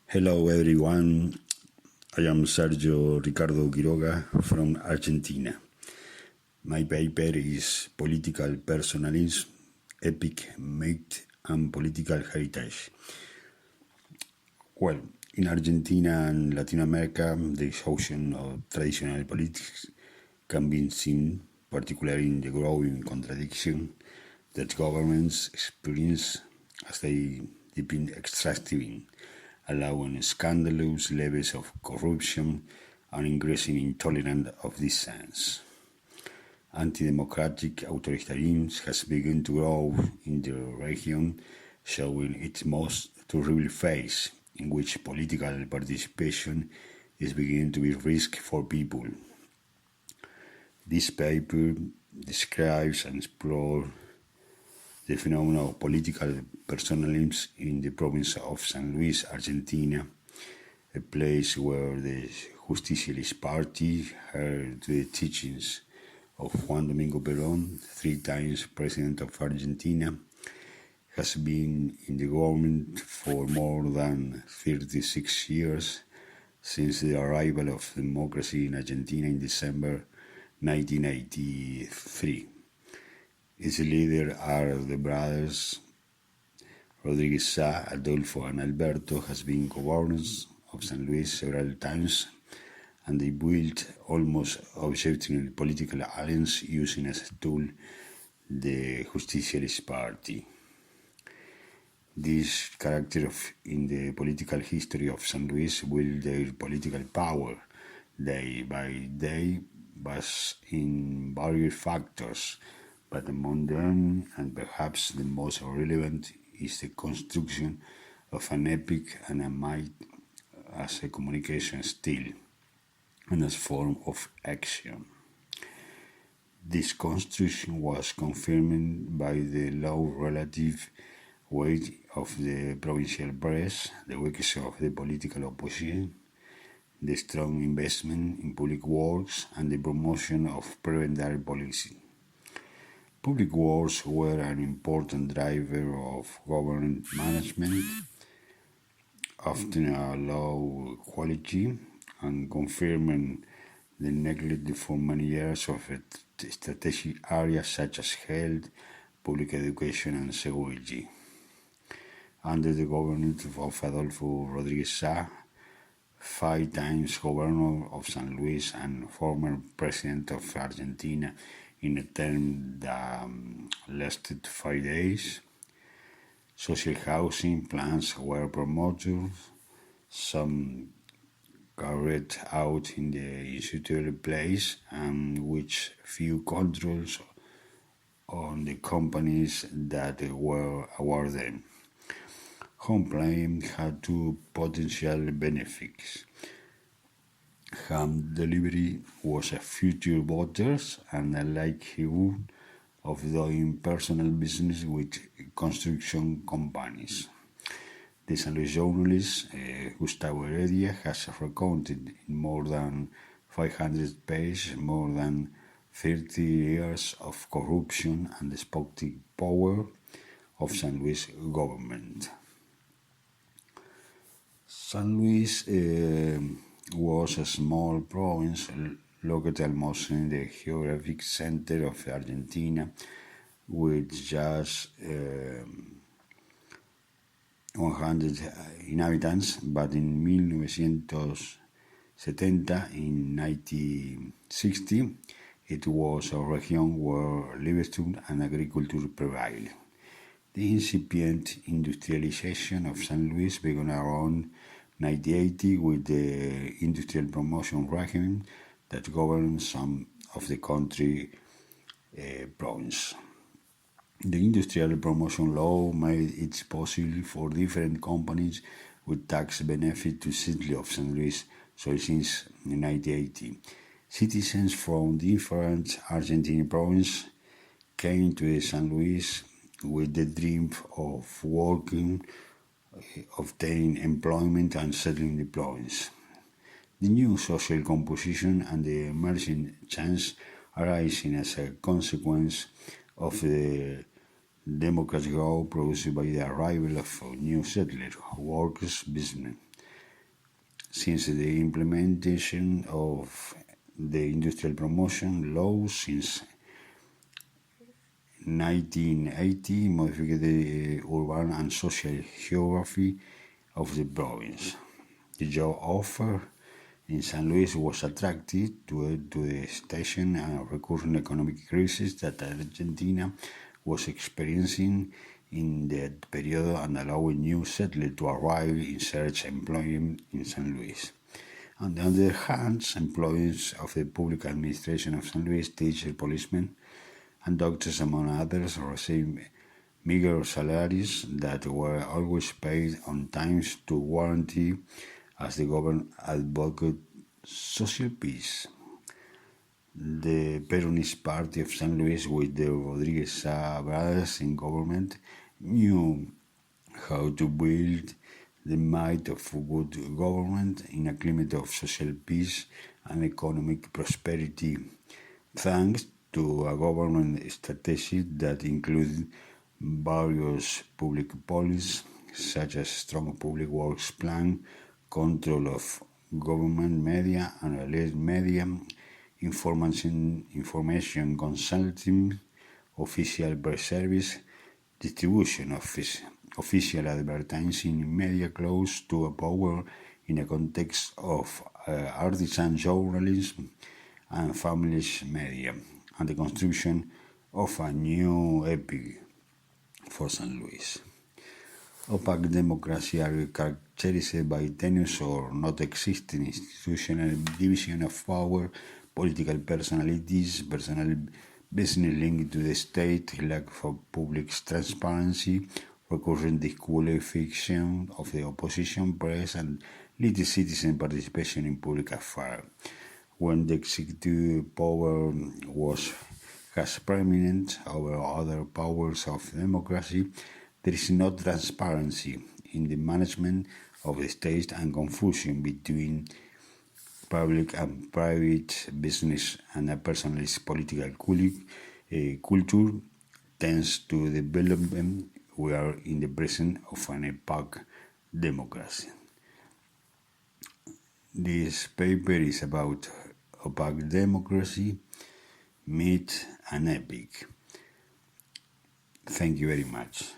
Hello everyone, I am Sergio Ricardo Quiroga from Argentina. My paper is Political Personalism, Epic Myth and Political Heritage. Well, in Argentina and Latin America, the ocean of traditional politics can be seen, particularly in the growing contradiction that governments experience as they deepen extractive, allowing scandalous levels of corruption and increasing intolerance of dissent. Anti-democratic authoritarianism has begun to grow in the region, showing its most terrible phase, in which political participation is beginning to be risked for people. This paper describes and explores the phenomenon of political personalism in the province of San Luis, Argentina, a place where the Justicialist Party heard the teachings of Juan Domingo Perón, 3 times President of Argentina, has been in the government for more than 36 years since the arrival of democracy in Argentina in December 1983. Its leaders are the brothers Rodriguez Sá, Adolfo and Alberto, has been governors of San Luis several times, and they built almost objectively political alliance using as a tool the Justicialist Party. This character in the political history of San Luis will their political power day by day based in various factors, but among them, and perhaps the most relevant, is the construction of an epic and a myth as a communication style and as form of action. This construction was confirmed by the low relative weight of the provincial press, the weakness of the political opposition, the strong investment in public works, and the promotion of prebendary policy. Public works were an important driver of government management, often a low quality, and confirming the neglect for many years of strategic areas such as health, public education, and security. Under the government of Adolfo Rodriguez Sá, 5 times governor of San Luis and former president of Argentina in a term that lasted 5 days, social housing plans were promoted, some carried out in the institutional place, and which few controls on the companies that were awarded. Home plan had 2 potential benefits. Home delivery was a future voters and a likelihood of doing personal business with construction companies. The San Luis journalist Gustavo Heredia has recounted in more than 500 pages more than 30 years of corruption and despotic power of San Luis government. San Luis was a small province located almost in the geographic center of Argentina, with just 100 inhabitants, but in 1970, in 1960, it was a region where livestock and agriculture prevailed. The incipient industrialization of San Luis began around 1980 with the industrial promotion regime that governed some of the country province. The industrial promotion law made it possible for different companies with tax benefit to settle of San Luis, so since 1980. Citizens from different Argentine provinces came to San Luis with the dream of working, obtaining employment and settling the province. The new social composition and the emerging chance arising as a consequence of the democratic growth produced by the arrival of new settlers, workers, businessmen. since the implementation of the industrial promotion law since 1980 modified the urban and social geography of the province. The job offer in San Luis was attractive to the station and recurrent economic crisis that Argentina was experiencing in that period and allowing new settlers to arrive in search of employment in San Luis. On the other hand, employees of the public administration of San Luis, teachers, policemen, and doctors, among others, received meager salaries that were always paid on time to guarantee, as the government advocated, social peace. The Peronist Party of San Luis, with the Rodriguez brothers in government, knew how to build the might of good government in a climate of social peace and economic prosperity, thanks to a government strategy that included various public policies, such as strong public works plan, control of government media and release media, information consulting, official press service, distribution of official advertising in media close to a power in a context of artisan journalism and families media, and the construction of a new epic for San Luis. Opaque democracy are characterized by tenuous or not existing institutional division of power, political personalities, personal business linked to the state, lack of public transparency, recurrent disqualification of the opposition press, and little citizen participation in public affairs. When the executive power has preeminence over other powers of democracy, there is no transparency in the management of the state, and confusion between public and private business and a personalist political culture tends to development. We are in the presence of an opaque democracy. This paper is about opaque democracy, myth and epic. Thank you very much.